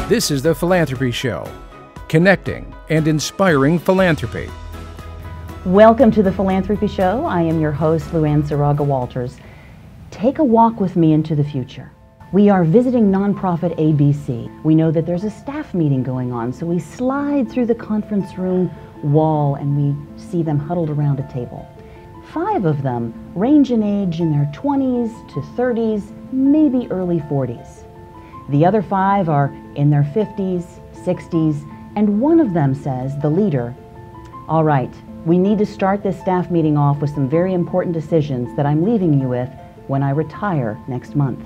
This is the Philanthropy Show, connecting and inspiring philanthropy. Welcome to the Philanthropy Show. I am your host, Luann Saraga Walters. Take a walk with me into the future. We are visiting nonprofit ABC. We know that there's a staff meeting going on, so we slide through the conference room wall and we see them huddled around a table. 5 of them range in age in their 20s to 30s, maybe early 40s. The other 5 are in their 50s, 60s, and one of them says, the leader, "All right, we need to start this staff meeting off with some very important decisions that I'm leaving you with when I retire next month."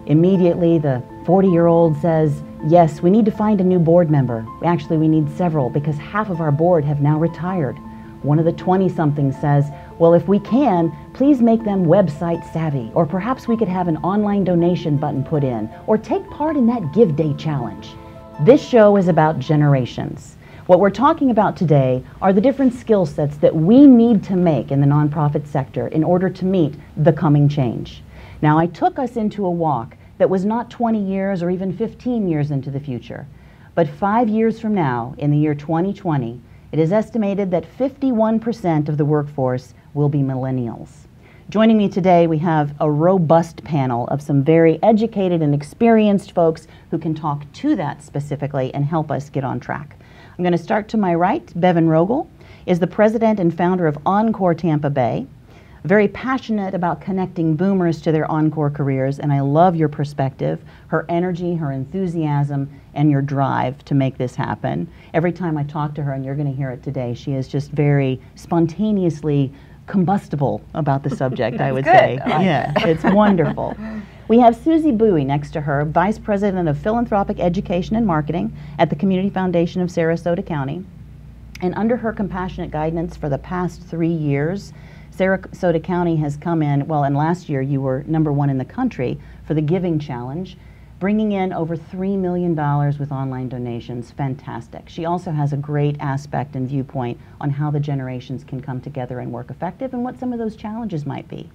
Immediately, the 40-year-old says, "Yes, we need to find a new board member. Actually, we need several because half of our board have now retired." One of the 20-somethings says, "Well, if we can, please make them website savvy, or perhaps we could have an online donation button put in, or take part in that Give Day challenge." This show is about generations. What we're talking about today are the different skill sets that we need to make in the nonprofit sector in order to meet the coming change. Now, I took us into a walk that was not 20 years or even 15 years into the future, but 5 years from now, in the year 2020, it is estimated that 51% of the workforce will be millennials. Joining me today, we have a robust panel of some very educated and experienced folks who can talk to that specifically and help us get on track. I'm going to start to my right. Bevan Rogel is the president and founder of Encore Tampa Bay. Very passionate about connecting boomers to their Encore careers, and I love your perspective, her energy, her enthusiasm, and your drive to make this happen. Every time I talk to her, and you're going to hear it today, she is just very spontaneously combustible about the subject, I would say. Yeah, it's wonderful. We have Susie Bowie next to her, Vice President of Philanthropic Education and Marketing at the Community Foundation of Sarasota County. And under her compassionate guidance for the past 3 years, Sarasota County has come in, well, and last year you were #1 in the country for the Giving Challenge, bringing in over $3 million with online donations. Fantastic. She also has a great aspect and viewpoint on how the generations can come together and work effective and what some of those challenges might be.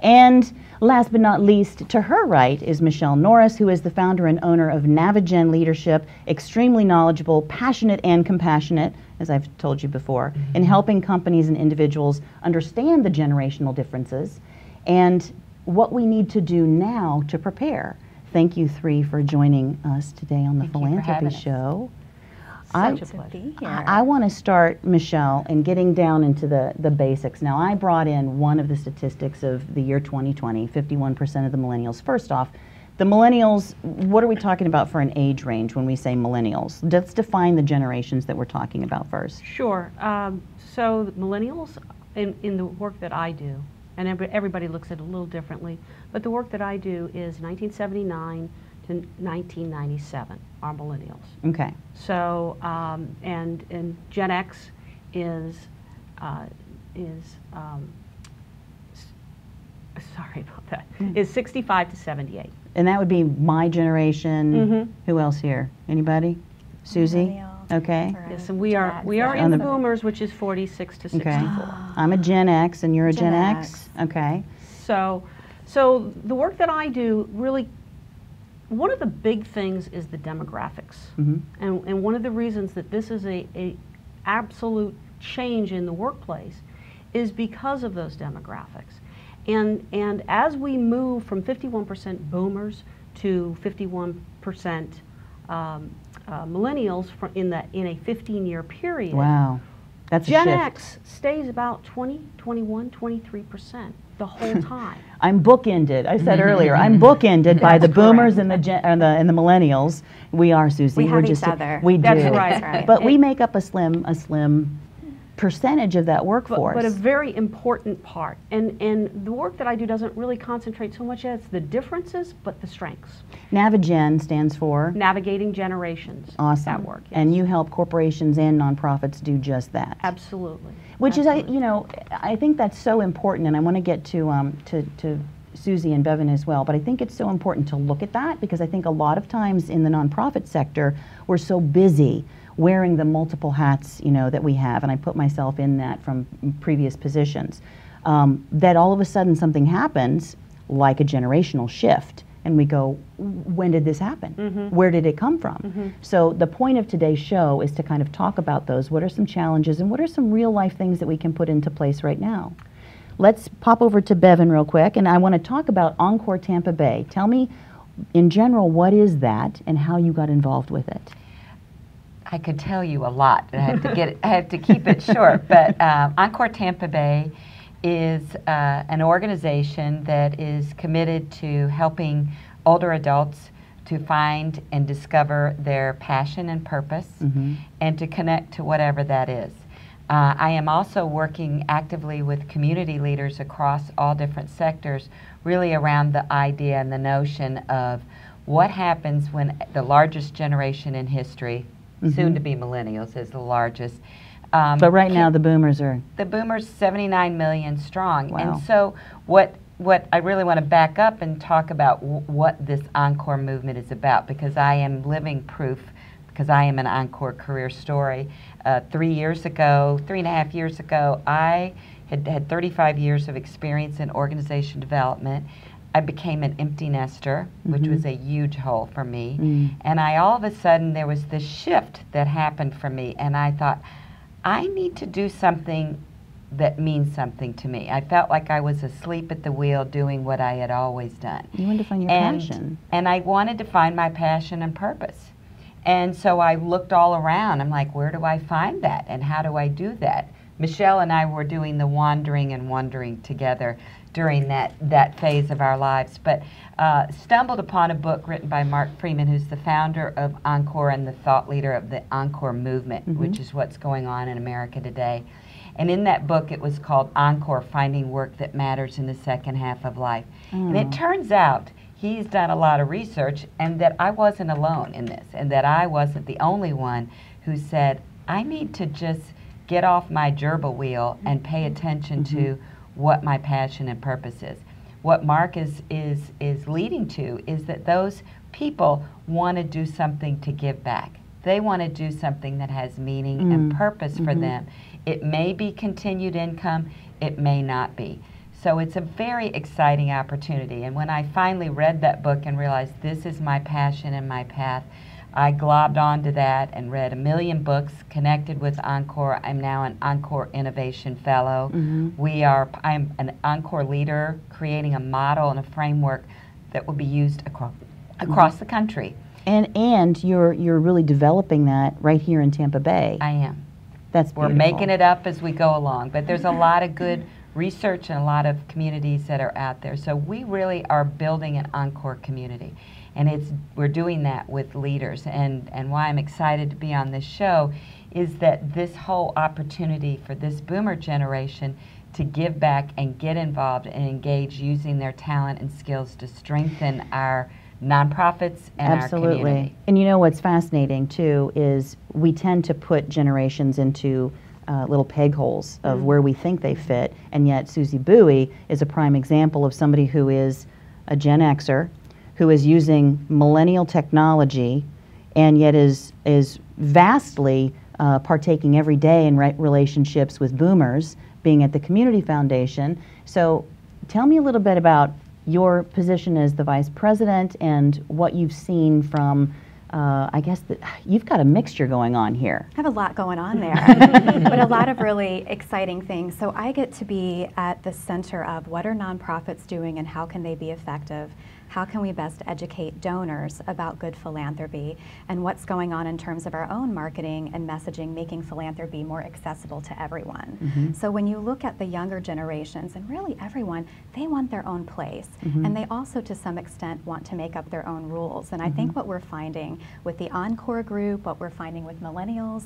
And last but not least, to her right is Michele Norris, who is the founder and owner of Navigen Leadership, extremely knowledgeable, passionate, and compassionate, as I've told you before, in helping companies and individuals understand the generational differences and what we need to do now to prepare. Thank you 3 for joining us today on the Philanthropy Show. Such a pleasure. I want to start, Michele, in getting down into the basics. Now, I brought in one of the statistics of the year 2020, 51% of the millennials. First off, the millennials, what are we talking about for an age range when we say millennials? Let's define the generations that we're talking about first. Sure. So the millennials, in the work that I do, and everybody looks at it a little differently, but the work that I do is 1979 to 1997 are millennials. Okay. So, and Gen X is sorry about that, is 65 to 78. And that would be my generation. Who else here? Anybody? Susie? Okay. Yes, and we are in the boomers, which is 46 to 64. Okay. I'm a Gen X, and you're a Gen X. Okay. So the work that I do really, one of the big things is the demographics, and one of the reasons that this is a absolute change in the workplace is because of those demographics. And as we move from 51% boomers to 51% millennials in a 15-year period. Wow, that's Gen a shift. X stays about 20, 21, 23% the whole time. I'm bookended. I said earlier, I'm bookended by the boomers and the millennials. We are, Susie. We have We're just each other. We do. That's right. But we make up a slim percentage of that workforce. But a very important part. And the work that I do doesn't really concentrate so much as the differences, but the strengths. Navigen stands for? Navigating generations. Awesome. That work, yes. And you help corporations and nonprofits do just that. Absolutely. Which is, I think that's so important, and I want to get to Susie and Bevan as well, but I think it's so important to look at that because I think a lot of times in the nonprofit sector, we're so busy wearing the multiple hats, that we have, and I put myself in that from previous positions, that all of a sudden something happens, like a generational shift, and we go, when did this happen? Where did it come from? So the point of today's show is to kind of talk about those. What are some challenges and what are some real life things that we can put into place right now? Let's pop over to Bevan real quick, and I want to talk about Encore Tampa Bay. Tell me, in general, what is that and how you got involved with it? I could tell you a lot, but I have to keep it short. But Encore Tampa Bay is an organization that is committed to helping older adults to find and discover their passion and purpose and to connect to whatever that is. I am also working actively with community leaders across all different sectors, really around the idea and the notion of what happens when the largest generation in history, soon to be millennials, is the largest. But right now the boomers are... The boomers, 79 million strong. Wow. And so what I really want to back up and talk about what this Encore movement is about, because I am living proof, because I am an Encore career story. 3.5 years ago, I had 35 years of experience in organization development. I became an empty nester, which was a huge hole for me. And all of a sudden, there was this shift that happened for me, and I thought, I need to do something that means something to me. I felt like I was asleep at the wheel doing what I had always done. You wanted to find your passion. And I wanted to find my passion and purpose. And so I looked all around. I'm like, where do I find that? And how do I do that? Michele and I were doing the wandering and wondering together during that phase of our lives, but stumbled upon a book written by Mark Freeman, who's the founder of Encore and the thought leader of the Encore movement, which is what's going on in America today. And in that book, it was called Encore, Finding Work That Matters in the Second Half of Life. And it turns out he's done a lot of research, and that I wasn't alone in this, and that I wasn't the only one who said, I need to just get off my gerbil wheel and pay attention to what my passion and purpose is. What Mark is leading to is that those people want to do something to give back. They want to do something that has meaning and purpose for them. It may be continued income, it may not be. So it's a very exciting opportunity. And when I finally read that book and realized this is my passion and my path, I globbed onto that and read 1 million books, connected with Encore. I'm now an Encore Innovation Fellow. I'm an Encore leader, creating a model and a framework that will be used across the country. And you're really developing that right here in Tampa Bay. I am. That's beautiful. We're making it up as we go along, but there's a lot of good research and a lot of communities that are out there. So we really are building an Encore community. And we're doing that with leaders. And why I'm excited to be on this show is that this whole opportunity for this boomer generation to give back and get involved and engage using their talent and skills to strengthen our nonprofits and our community. And you know what's fascinating too is we tend to put generations into little peg holes of where we think they fit, and yet Susie Bowie is a prime example of somebody who is a Gen Xer, who is using millennial technology and yet is vastly partaking every day in relationships with boomers, being at the Community Foundation. So tell me a little bit about your position as the vice president and what you've seen from, I guess you've got a mixture going on here. I have a lot going on there, but a lot of really exciting things. So I get to be at the center of what are nonprofits doing and how can they be effective? How can we best educate donors about good philanthropy and what's going on in terms of our own marketing and messaging, making philanthropy more accessible to everyone. So when you look at the younger generations, and really everyone, they want their own place. And they also, to some extent, want to make up their own rules. And I think what we're finding with the Encore group, what we're finding with Millennials,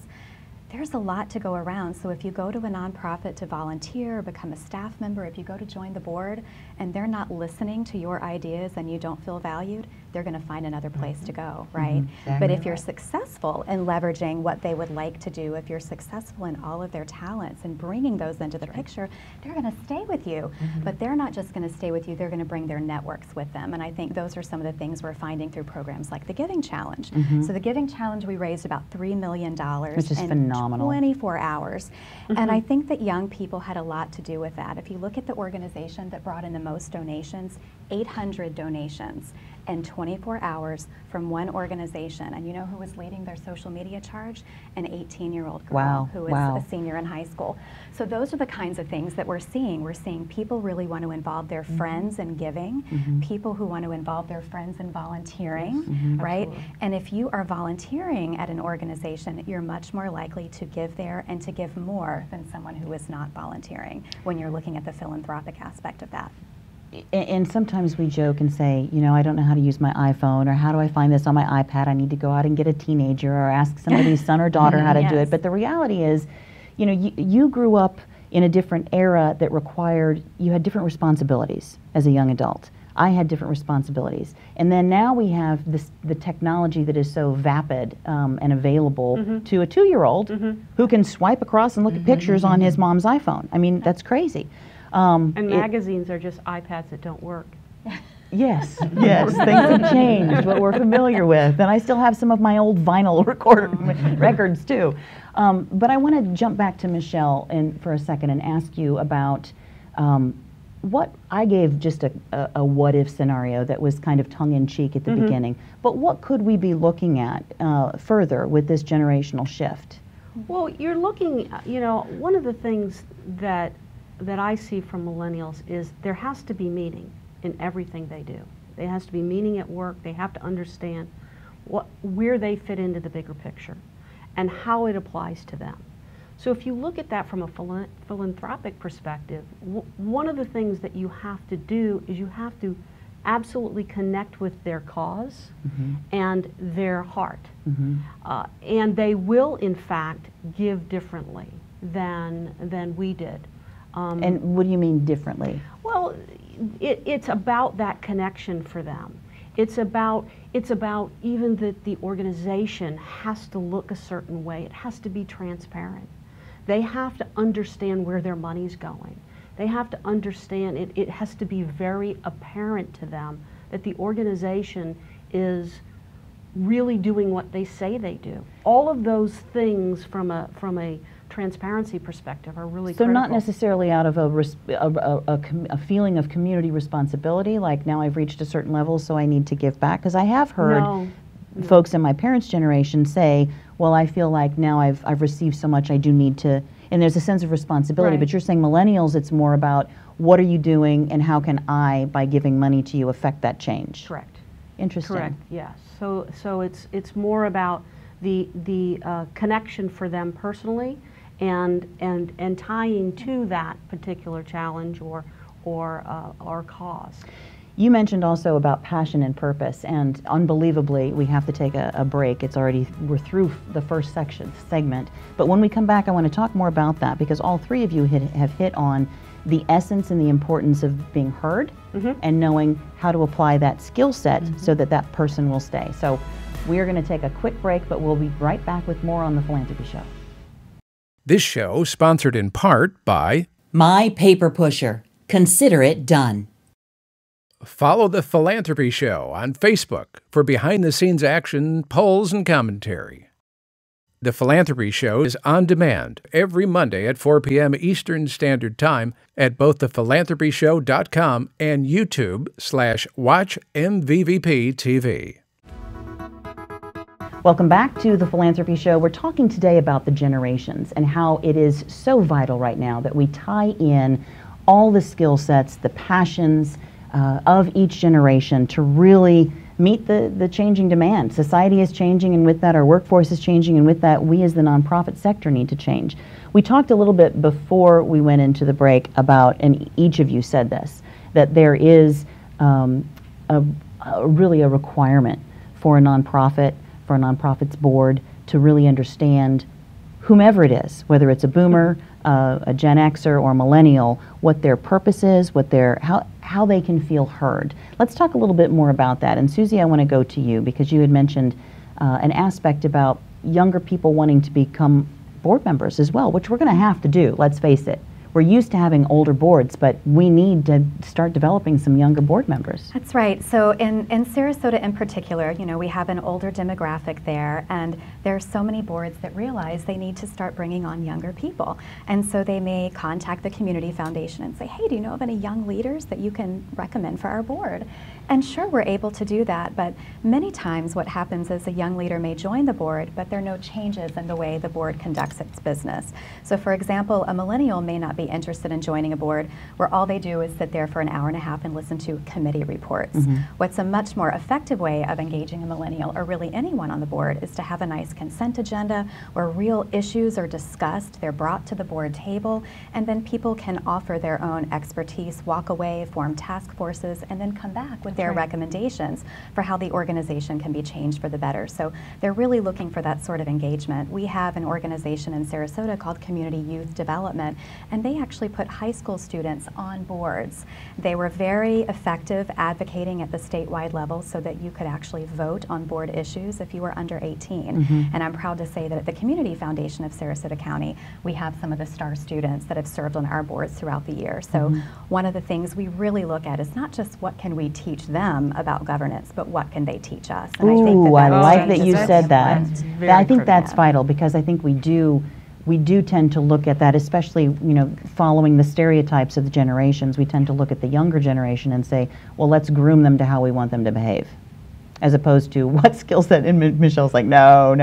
there's a lot to go around. So if you go to a nonprofit to volunteer, become a staff member, if you go to join the board and they're not listening to your ideas and you don't feel valued, they're going to find another place to go, right? But if you're successful in leveraging what they would like to do, if you're successful in all of their talents and bringing those into the picture, they're going to stay with you. But they're not just going to stay with you, they're going to bring their networks with them. And I think those are some of the things we're finding through programs like the Giving Challenge. So the Giving Challenge, we raised about $3 million. Which is phenomenal. phenomenal. 24 hours. And I think that young people had a lot to do with that. If you look at the organization that brought in the most donations, 800 donations in 24 hours from one organization. And you know who was leading their social media charge? An 18-year-old girl who was a senior in high school. So those are the kinds of things that we're seeing. We're seeing people really want to involve their friends in giving, people who want to involve their friends in volunteering, right? Absolutely. And if you are volunteering at an organization, you're much more likely to give there and to give more than someone who is not volunteering when you're looking at the philanthropic aspect of that. And sometimes we joke and say, you know, I don't know how to use my iPhone, or how do I find this on my iPad? I need to go out and get a teenager or ask somebody's son or daughter how to do it. But the reality is, you know, you grew up in a different era that required, you had different responsibilities as a young adult. I had different responsibilities. And then now we have the technology that is so vapid and available to a 2-year-old who can swipe across and look at pictures on his mom's iPhone. I mean, that's crazy. And magazines are just iPads that don't work. Yes, yes, things have changed, what we're familiar with. And I still have some of my old vinyl records too. But I want to jump back to Michele for a second and ask you about what I gave just a what-if scenario that was kind of tongue-in-cheek at the beginning. But what could we be looking at further with this generational shift? Well, you're looking, you know, one of the things that I see from millennials is there has to be meaning in everything they do. There has to be meaning at work. They have to understand where they fit into the bigger picture and how it applies to them. So if you look at that from a philanthropic perspective, one of the things that you have to do is you have to absolutely connect with their cause and their heart. And they will, in fact, give differently than we did. And what do you mean differently? Well, it's about that connection for them. It's about even that the organization has to look a certain way. It has to be transparent. They have to understand where their money's going. They have to understand it has to be very apparent to them that the organization is really doing what they say they do. All of those things from a transparency perspective are really critical. So not necessarily out of a feeling of community responsibility, like now I've reached a certain level so I need to give back, because I have heard folks in my parents' generation say, well, I feel like now I've received so much I do need to, and there's a sense of responsibility, but you're saying millennials, it's more about what are you doing and how can I, by giving money to you, affect that change? Correct. Interesting. Correct, yes. So it's more about the connection for them personally, and tying to that particular challenge or cause. You mentioned also about passion and purpose, and unbelievably, we have to take a break. We're through the first segment, but when we come back, I want to talk more about that, because all three of you have hit on the essence and the importance of being heard and knowing how to apply that skill set so that person will stay. So we are going to take a quick break, but we'll be right back with more on The Philanthropy Show. This show sponsored in part by My Paper Pusher. Consider it done. Follow The Philanthropy Show on Facebook for behind-the-scenes action, polls, and commentary. The Philanthropy Show is on demand every Monday at 4 p.m. Eastern Standard Time at both thephilanthropyshow.com and YouTube/WatchMVVP-TV. Welcome back to The Philanthropy Show. We're talking today about the generations and how it is so vital right now that we tie in all the skill sets, the passions of each generation to really meet the changing demand. Society is changing, and with that our workforce is changing, and with that we as the nonprofit sector need to change. We talked a little bit before we went into the break about, and each of you said this, that there is really a requirement for a nonprofit, for a nonprofit's board to really understand whomever it is, whether it's a boomer, a Gen Xer, or a millennial, what their purpose is, how they can feel heard. Let's talk a little bit more about that. And Susie, I want to go to you, because you had mentioned an aspect about younger people wanting to become board members as well, which we're going to have to do, let's face it. we're used to having older boards, but we need to start developing some younger board members. That's right. So in Sarasota in particular, you know, we have an older demographic there, and there are so many boards that realize they need to start bringing on younger people. And so they may contact the Community Foundation and say, hey, do you know of any young leaders that you can recommend for our board? And sure, we're able to do that, but many times what happens is a young leader may join the board, but there are no changes in the way the board conducts its business. So for example, a millennial may not be interested in joining a board where all they do is sit there for an hour and a half and listen to committee reports. What's a much more effective way of engaging a millennial, or really anyone on the board, is to have a nice consent agenda where real issues are discussed, they're brought to the board table, and then people can offer their own expertise, walk away, form task forces, and then come back with their recommendations for how the organization can be changed for the better. So they're really looking for that sort of engagement. We have an organization in Sarasota called Community Youth Development, and they actually put high school students on boards. They were very effective advocating at the statewide level so that you could actually vote on board issues if you were under 18. And I'm proud to say that at the Community Foundation of Sarasota County, we have some of the star students that have served on our boards throughout the year. So one of the things we really look at is not just what can we teach them about governance, but what can they teach us. And Ooh, I think I like that you said that. I think critical. that's vital, because I think we do tend to look at that, especially, you know, following the stereotypes of the generations. We tend to look at the younger generation and say, well, let's groom them to how we want them to behave, as opposed to what skill set. And Michelle's like, no.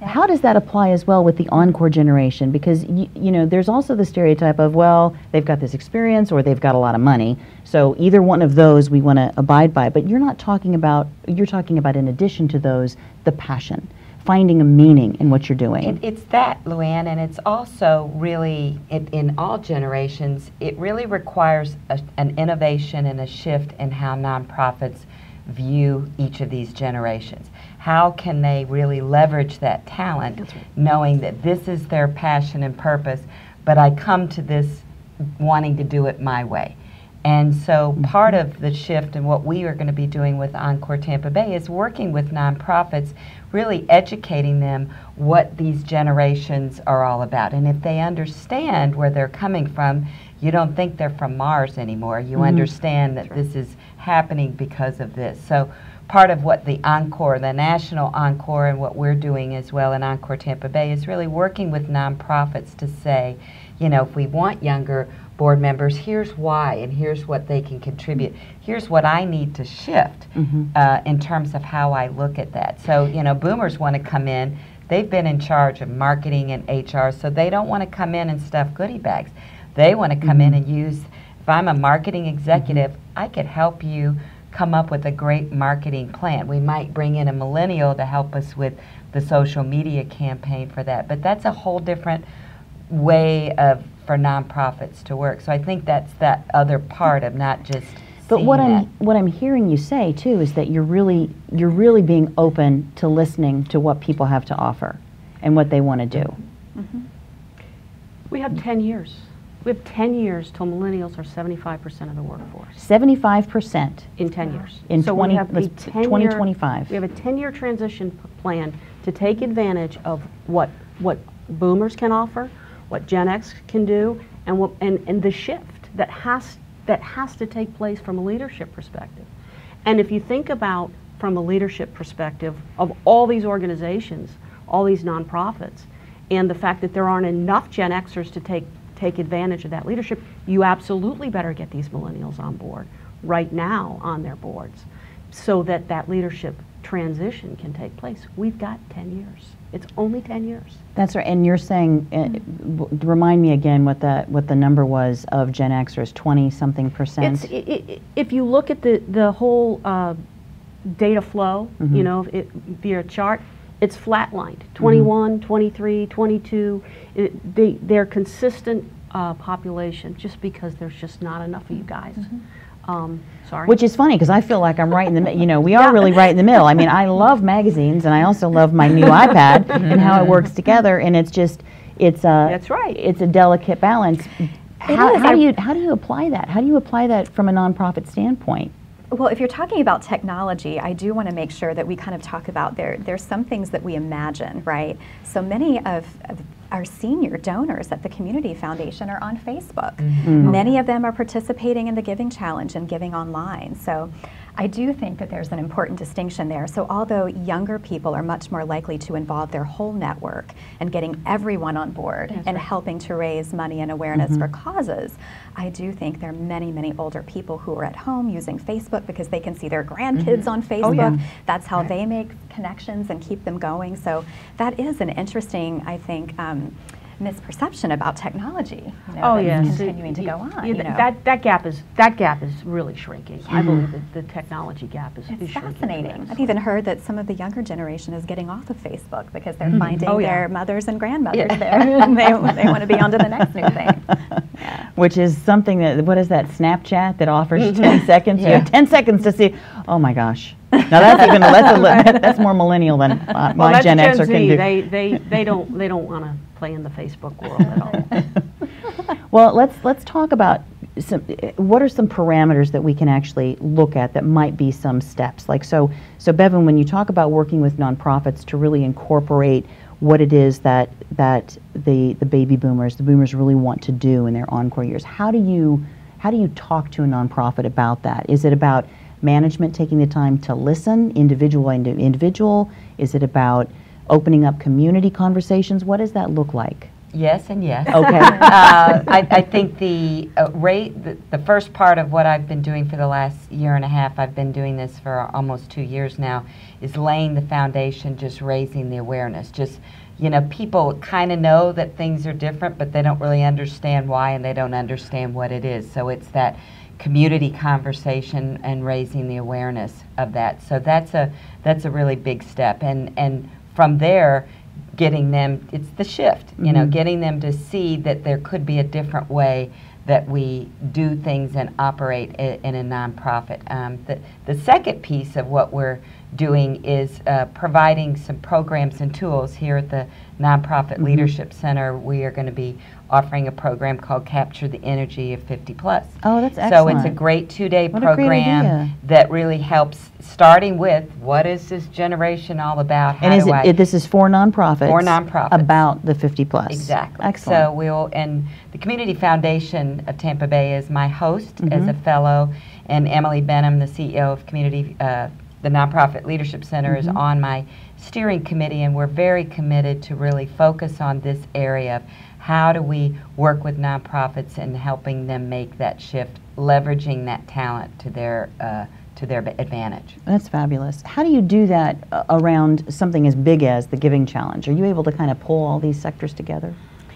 How does that apply as well with the Encore generation? Because you know, there's also the stereotype of, well, they've got this experience or they've got a lot of money, so either one of those we want to abide by. But you're talking about in addition to those, the passion, finding a meaning in what you're doing. It's that, Luann, and it's also really, in all generations, it really requires an innovation and a shift in how nonprofits view each of these generations. How can they really leverage that talent, knowing that this is their passion and purpose, but I come to this wanting to do it my way. And so part of the shift and what we are going to be doing with Encore Tampa Bay is working with nonprofits, really educating them what these generations are all about. And if they understand where they're coming from, you don't think they're from Mars anymore. You understand that this is happening because of this. So part of what the Encore, the National Encore, and what we're doing as well in Encore Tampa Bay is really working with nonprofits to say, you know, if we want younger board members, here's why, and here's what they can contribute. Here's what I need to shift in terms of how I look at that. So, you know, boomers want to come in. They've been in charge of marketing and HR, so they don't want to come in and stuff goodie bags. They want to come in and use, if I'm a marketing executive, I could help you come up with a great marketing plan. We might bring in a millennial to help us with the social media campaign for that, but that's a whole different way for nonprofits to work. So I think that's that other part of not just But what I'm hearing you say too is that you're really being open to listening to what people have to offer and what they want to do. We have 10 years. We have 10 years till millennials are 75% of the workforce. 75%. In 10 years. In so 2025. We have a 10-year transition plan to take advantage of what boomers can offer, what Gen X can do, and the shift that has to take place from a leadership perspective. And if you think about from a leadership perspective of all these organizations, all these nonprofits, and the fact that there aren't enough Gen Xers to take advantage of that leadership, you absolutely better get these millennials on board right now on their boards so that that leadership transition can take place. We've got 10 years. It's only 10 years. That's right. And you're saying, remind me again what the number was of Gen Xers, 20-something%. If you look at the whole data flow, you know, via a chart, it's flatlined. 21, 23, 22. They're consistent population just because there's just not enough of you guys. Sorry. Which is funny because I feel like I'm right in the middle. You know, we are really right in the middle. I mean, I love magazines and I also love my new iPad and how it works together. And it's just, that's right. It's a delicate balance. How do you apply that? How do you apply that from a nonprofit standpoint? Well, if you're talking about technology, I do want to make sure that we kind of talk about there's some things that we imagine, right? So many of our senior donors at the Community Foundation are on Facebook. Many of them are participating in the Giving Challenge and giving online. So I do think that there's an important distinction there. So although younger people are much more likely to involve their whole network and getting everyone on board and helping to raise money and awareness for causes, I do think there are many, many older people who are at home using Facebook because they can see their grandkids on Facebook. That's how they make connections and keep them going. So that is an interesting, I think, misperception about technology. You know, continuing to go on. That gap is really shrinking. I believe that the technology gap is shrinking. Fascinating. I've even heard that some of the younger generation is getting off of Facebook because they're finding their mothers and grandmothers there, and they want to be on to the next new thing. Which is something that, what is that, Snapchat that offers 10 seconds? You have 10 seconds to see, oh my gosh. Now that's more millennial than my Gen Xer can do. They don't want to play in the Facebook world at all. Well, let's talk about what are some parameters that we can actually look at that might be some steps. Like so Bevan, when you talk about working with nonprofits to really incorporate what it is that the baby boomers, the boomers really want to do in their Encore years, how do you talk to a nonprofit about that? Is it about management taking the time to listen, individual? Is it about opening up community conversations? What does that look like? Yes and yes. Okay. I think the first part of what I've been doing for the last year and a half, I've been doing this for almost 2 years now, is laying the foundation, just raising the awareness. Just, people kind of know that things are different, but they don't really understand why, and they don't understand what it is. So it's that community conversation and raising the awareness of that. So that's a really big step. And from there, getting them, it's the shift, getting them to see that there could be a different way that we do things and operate in a nonprofit. The second piece of what we're doing is providing some programs and tools here at the Nonprofit Leadership Center. We are going to be offering a program called Capture the Energy of 50 Plus. Oh, that's excellent. So it's a great 2-day program that really helps, starting with what is this generation all about? This is for nonprofits? For nonprofits. About the 50 plus. Exactly. Excellent. And the Community Foundation of Tampa Bay is my host as a fellow, and Emily Benham, the CEO of the Nonprofit Leadership Center, is on my steering committee, and we're very committed to really focus on this area of how do we work with nonprofits and helping them make that shift, leveraging that talent to their advantage. That's fabulous. How do you do that around something as big as the Giving Challenge? Are you able to kind of pull all these sectors together?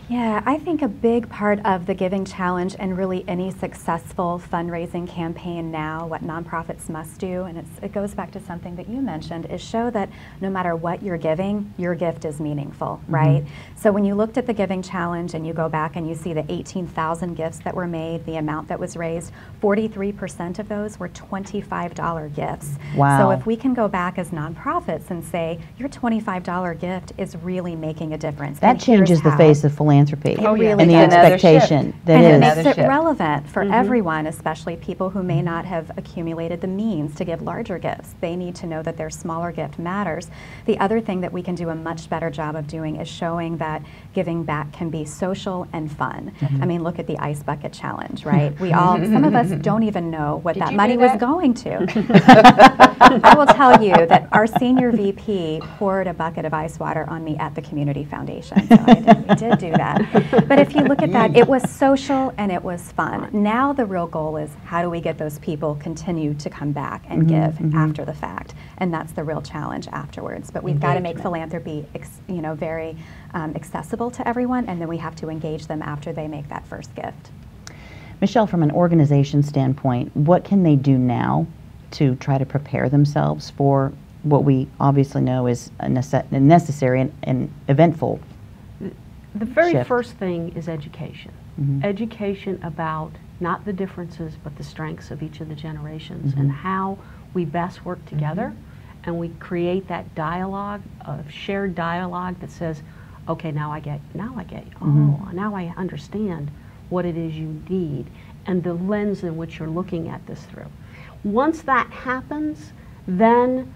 Yeah, I think a big part of the Giving Challenge and really any successful fundraising campaign now, what nonprofits must do, and it goes back to something that you mentioned, is show that no matter what you're giving, your gift is meaningful, right? So when you looked at the Giving Challenge and you go back and you see the 18,000 gifts that were made, the amount that was raised, 43% of those were $25 gifts. Wow. So if we can go back as nonprofits and say, your $25 gift is really making a difference. That changes the face of philanthropy. Really and the expectation that and is. it makes it relevant for everyone, especially people who may not have accumulated the means to give larger gifts. They need to know that their smaller gift matters. The other thing that we can do a much better job of doing is showing that giving back can be social and fun. I mean, look at the Ice Bucket Challenge, right? We all, some of us don't even know what that money was going to. I will tell you that our senior VP poured a bucket of ice water on me at the Community Foundation. So we did do that. But if you look at that, it was social and it was fun. Now the real goal is how do we get those people continue to come back and give after the fact, and that's the real challenge afterwards. But we've got to make philanthropy, very accessible to everyone, and then we have to engage them after they make that first gift. Michele, from an organization standpoint, what can they do now to try to prepare themselves for what we obviously know is a necessary and eventful The very shift? first thing is education. Education about not the differences but the strengths of each of the generations and how we best work together, and we create that dialogue, shared dialogue that says, okay, now I get, now I understand what it is you need and the lens in which you're looking at this through. once that happens, then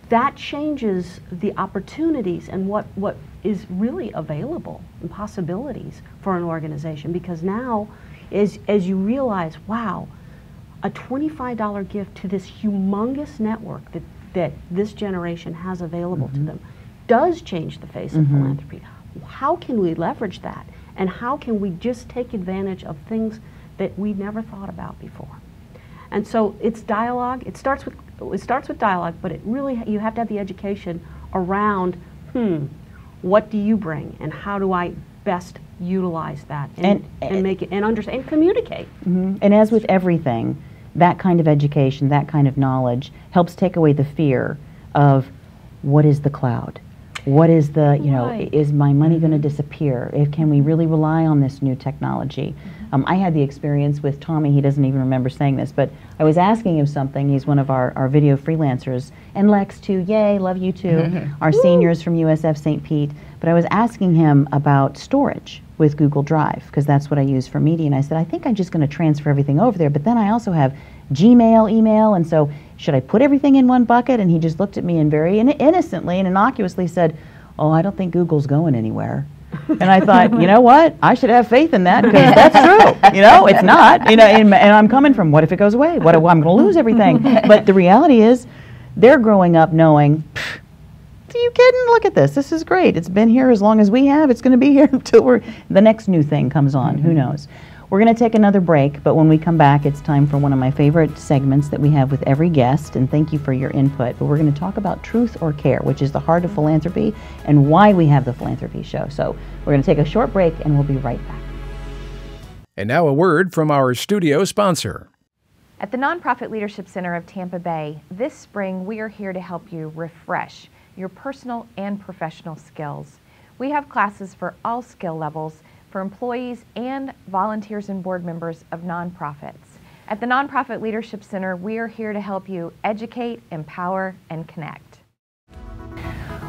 that changes the opportunities and what is really available and possibilities for an organization. Because now, as you realize, wow, a $25 gift to this humongous network that this generation has available to them does change the face of philanthropy. How can we leverage that? And how can we just take advantage of things that we never thought about before? And so it's dialogue. It starts with dialogue, but it really, you have to have the education around, what do you bring, and how do I best utilize that and make it and understand and communicate. And as with everything, that kind of education, that kind of knowledge helps take away the fear of what is the cloud? What is the, is my money going to disappear? Can we really rely on this new technology? I had the experience with Tommy, he doesn't even remember saying this, but I was asking him something. He's one of our video freelancers, and Lex too, yay, love you too, our seniors from USF St. Pete. But I was asking him about storage with Google Drive, because that's what I use for media, and I said, I think I'm just going to transfer everything over there, but then I also have Gmail, email, and so should I put everything in one bucket? And he just looked at me and very innocently and innocuously said, oh, I don't think Google's going anywhere. And I thought, you know what? I should have faith in that, because that's true. It's not. And I'm coming from, what if it goes away? I'm going to lose everything. But the reality is, they're growing up knowing, are you kidding? Look at this. This is great. It's been here as long as we have. It's going to be here until the next new thing comes on. Who knows? We're going to take another break, but when we come back, it's time for one of my favorite segments that we have with every guest, and thank you for your input. But we're going to talk about truth or care, which is the heart of philanthropy, and why we have the Philanthropy Show. So we're going to take a short break, and we'll be right back. And now a word from our studio sponsor. At the Nonprofit Leadership Center of Tampa Bay, this spring we are here to help you refresh your personal and professional skills. We have classes for all skill levels for employees and volunteers and board members of nonprofits. At the Nonprofit Leadership Center, we are here to help you educate, empower, and connect.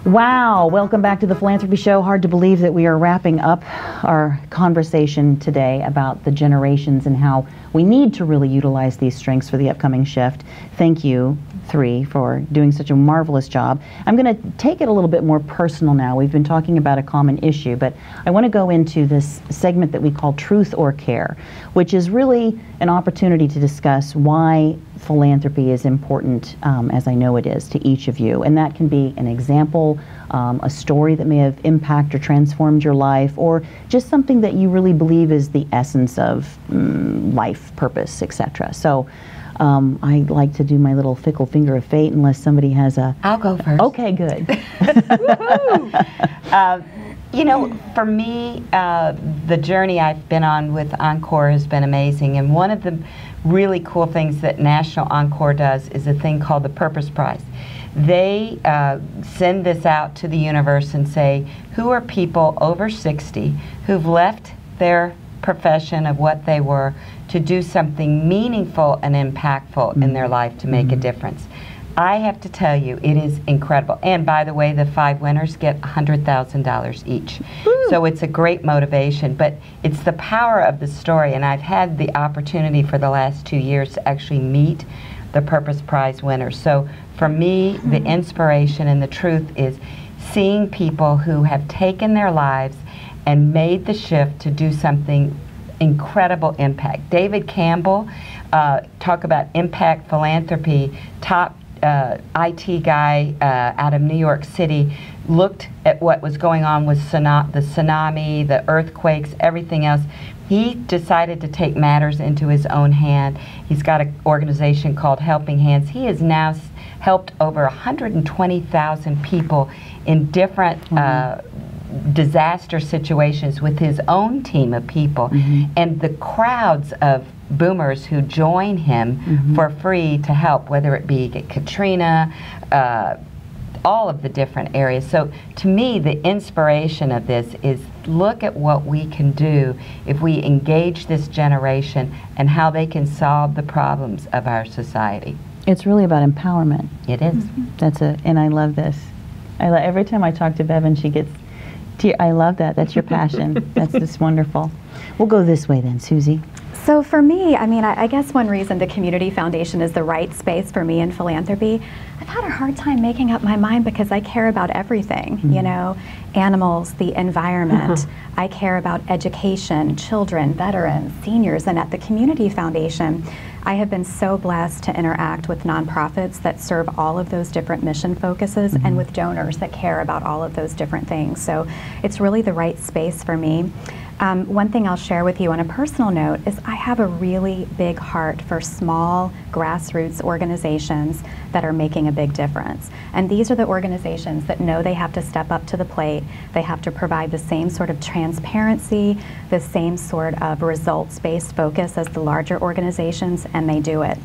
Wow, welcome back to the Philanthropy Show. Hard to believe that we are wrapping up our conversation today about the generations and how we need to really utilize these strengths for the upcoming shift. Thank you, three, for doing such a marvelous job. I'm going to take it a little bit more personal now. We've been talking about a common issue, but I want to go into this segment that we call Truth or Care, which is really an opportunity to discuss why philanthropy is important, as I know it is, to each of you. And that can be an example, a story that may have impacted or transformed your life, or just something that you really believe is the essence of life, purpose, etc. So I like to do my little fickle finger of fate unless somebody has a... I'll go first. Okay, good. For me, the journey I've been on with Encore has been amazing. And one of the really cool things that National Encore does is a thing called the Purpose Prize. They send this out to the universe and say, who are people over 60 who've left their profession of what they were to do something meaningful and impactful in their life to make a difference. I have to tell you, it is incredible. And by the way, the 5 winners get $100,000 each. So it's a great motivation, but it's the power of the story. And I've had the opportunity for the last 2 years to actually meet the Purpose Prize winners. So for me, the inspiration and the truth is seeing people who have taken their lives and made the shift to do something incredible impact. David Campbell, talk about impact philanthropy, top IT guy out of New York City, looked at what was going on with the tsunami, the earthquakes, everything else. He decided to take matters into his own hand. He's got an organization called Helping Hands. He has now helped over 120,000 people in different disaster situations with his own team of people. And the crowds of boomers who join him for free to help, whether it be Katrina, all of the different areas. So to me, the inspiration of this is look at what we can do if we engage this generation and how they can solve the problems of our society. It's really about empowerment. It is. And I love this. Every time I talk to Bevan, she gets I love that. That's your passion. That's just wonderful. We'll go this way then, Susie. So for me, I mean, I guess one reason the Community Foundation is the right space for me in philanthropy, I've had a hard time making up my mind because I care about everything, you know, animals, the environment. I care about education, children, veterans, seniors, and at the Community Foundation, I have been so blessed to interact with nonprofits that serve all of those different mission focuses and with donors that care about all of those different things. So it's really the right space for me. One thing I'll share with you on a personal note is I have a really big heart for small grassroots organizations that are making a big difference. And these are the organizations that know they have to step up to the plate. They have to provide the same sort of transparency, the same sort of results-based focus as the larger organizations, and they do it.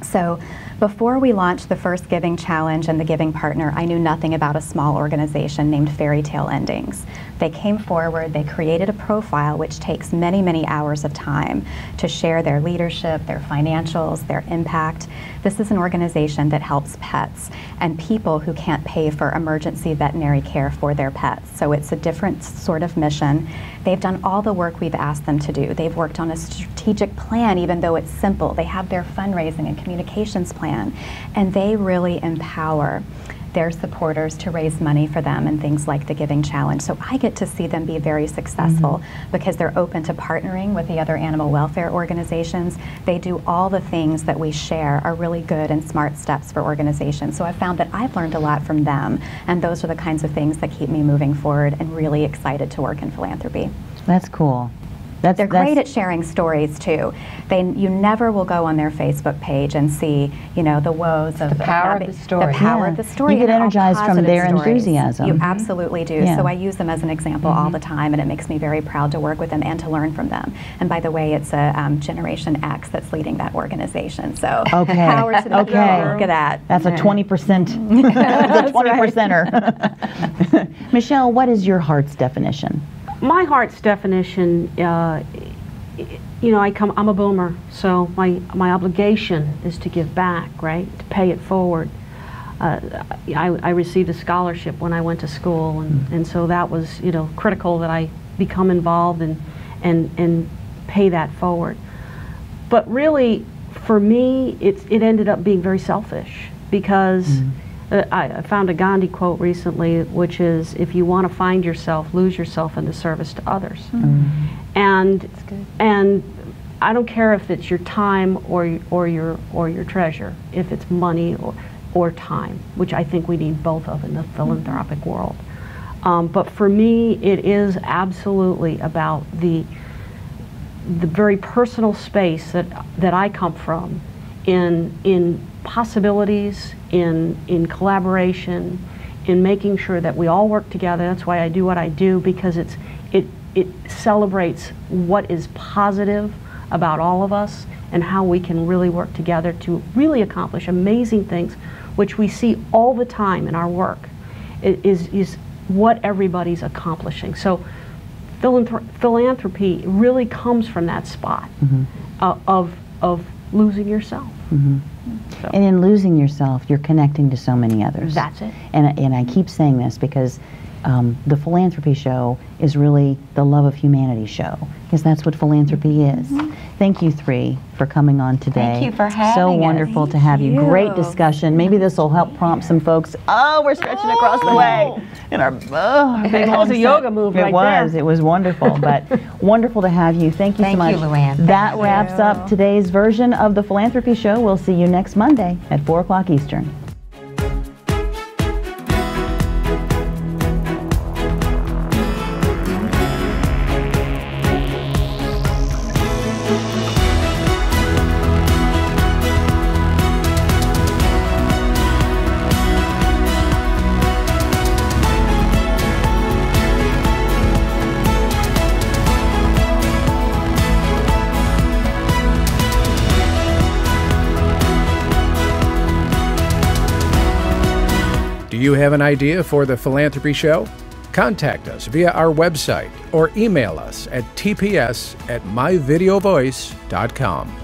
So before we launched the first Giving Challenge and the Giving Partner, I knew nothing about a small organization named Fairy Tale Endings. They came forward, they created a profile which takes many, many hours of time to share their leadership, their financials, their impact. This is an organization that helps pets and people who can't pay for emergency veterinary care for their pets. So it's a different sort of mission. They've done all the work we've asked them to do. They've worked on a strategic plan, even though it's simple. They have their fundraising and communications plan, and they really empower their supporters to raise money for them and things like the Giving Challenge. So I get to see them be very successful because they're open to partnering with the other animal welfare organizations. They do all the things that we share are really good and smart steps for organizations. So I found that I've learned a lot from them, and those are the kinds of things that keep me moving forward and really excited to work in philanthropy. That's cool. They're great at sharing stories too. You never will go on their Facebook page and see, you know, the woes of the power of the story. The power of the story. You get energized from their enthusiasm. You absolutely do. So I use them as an example all the time, and it makes me very proud to work with them and to learn from them. And by the way, it's a Generation X that's leading that organization. So power to the people. Look at that. That's a 20%. That's a 20%er. Michele, what is your heart's definition? My heart's definition, you know, I'm a boomer, so my obligation is to give back, right? To pay it forward. I received a scholarship when I went to school, and so that was, you know, critical that I become involved and pay that forward. But really, for me, it ended up being very selfish because. I found a Gandhi quote recently, which is, if you want to find yourself, lose yourself in the service to others. And I don't care if it's your time or your treasure, if it's money or time, which I think we need both of in the philanthropic world. But for me, it is absolutely about the very personal space that I come from in possibilities, in collaboration, in making sure that we all work together. That's why I do what I do, because it celebrates what is positive about all of us and how we can really work together to really accomplish amazing things, which we see all the time in our work. It is what everybody's accomplishing. So philanthropy really comes from that spot of losing yourself. So. And in losing yourself, you're connecting to so many others. That's it. And I keep saying this because the Philanthropy Show is really the love of humanity show, because that's what philanthropy is. Thank you three for coming on today. Thank you for having us. So wonderful to have you. Great discussion. Maybe this will help prompt some folks. Oh, we're stretching across the way. In our big that was a yoga move right there. It was wonderful, but wonderful to have you. Thank you so much. Thank you, Luann. That wraps up today's version of the Philanthropy Show. We'll see you next Monday at 4 o'clock Eastern. Do you have an idea for the Philanthropy Show? Contact us via our website or email us at tps@myvideovoice.com.